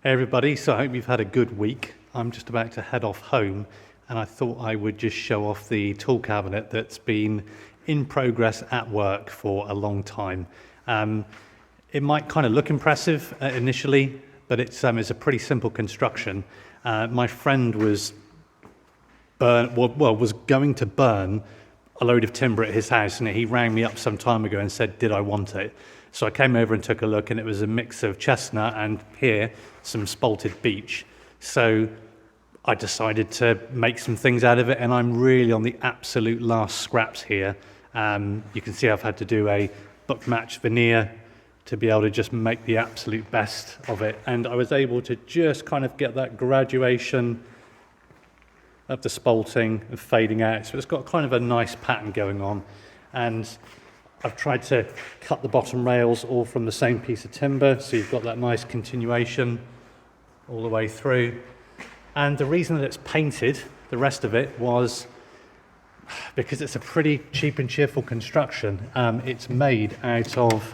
Hey everybody, so I hope you've had a good week. I'm just about to head off home and I thought I would just show off the tool cabinet that's been in progress at work for a long time. It might kind of look impressive initially, but it's a pretty simple construction. My friend was going to burn a load of timber at his house, and he rang me up some time ago and said, did I want it? So I came over and took a look, and it was a mix of chestnut and here some spalted beech. So I decided to make some things out of it, and I'm really on the absolute last scraps here. You can see I've had to do a book match veneer to be able to just make the absolute best of it. And I was able to just kind of get that graduation of the spalting and fading out. So it's got kind of a nice pattern going on. And I've tried to cut the bottom rails all from the same piece of timber, so you've got that nice continuation all the way through. And the reason that it's painted, the rest of it, was because it's a pretty cheap and cheerful construction. It's made out of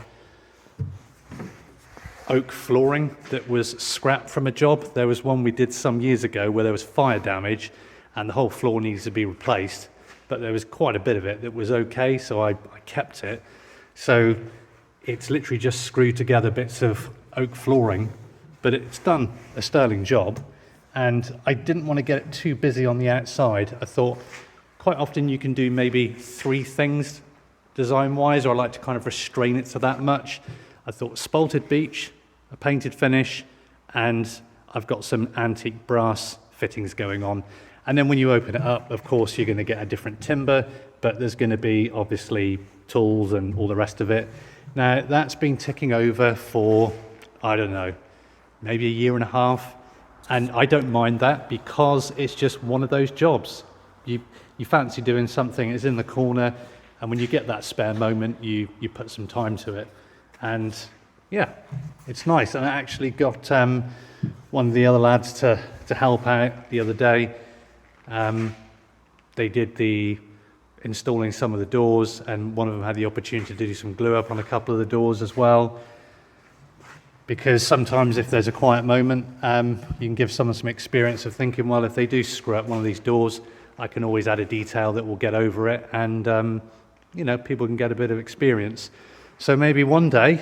oak flooring that was scrapped from a job. There was one we did some years ago where there was fire damage and the whole floor needs to be replaced. But there was quite a bit of it that was okay, so I kept it. So it's literally just screwed together bits of oak flooring, but it's done a sterling job. And I didn't want to get it too busy on the outside. I thought quite often you can do maybe 3 things design-wise, or I like to kind of restrain it to that much. I thought spalted beech, a painted finish, and I've got some antique brass fittings going on. And then when you open it up, of course, you're going to get a different timber, but there's going to be obviously tools and all the rest of it. Now, that's been ticking over for, I don't know, maybe a year and a half. And I don't mind that because it's just one of those jobs. You fancy doing something, it's in the corner, and when you get that spare moment, you put some time to it. And yeah, it's nice. And I actually got one of the other lads to help out the other day. They did the installing some of the doors, and one of them had the opportunity to do some glue up on a couple of the doors as well. Because sometimes if there's a quiet moment, you can give someone some experience of thinking, well, if they do screw up one of these doors, I can always add a detail that will get over it, and you know, people can get a bit of experience. So maybe one day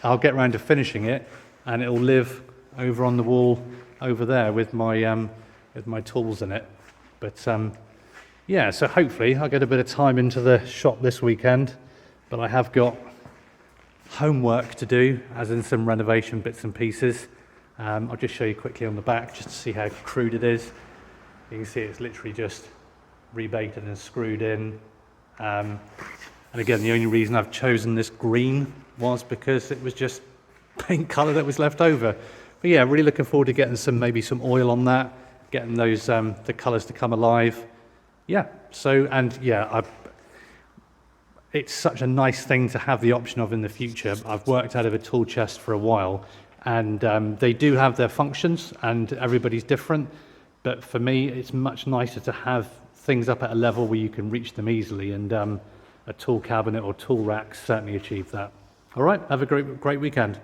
I'll get around to finishing it, and it'll live over on the wall over there with my tools in it. But yeah, so hopefully I'll get a bit of time into the shop this weekend, but I have got homework to do, as in some renovation bits and pieces. I'll just show you quickly on the back just to see how crude it is. You can see it's literally just rebaited and screwed in. And again, the only reason I've chosen this green was because it was just paint colour that was left over. But yeah, really looking forward to getting maybe some oil on that, getting those the colours to come alive. Yeah, so, and yeah, it's such a nice thing to have the option of in the future. I've worked out of a tool chest for a while, and they do have their functions, and everybody's different. But for me, it's much nicer to have things up at a level where you can reach them easily, and a tool cabinet or tool rack certainly achieve that. All right, have a great weekend.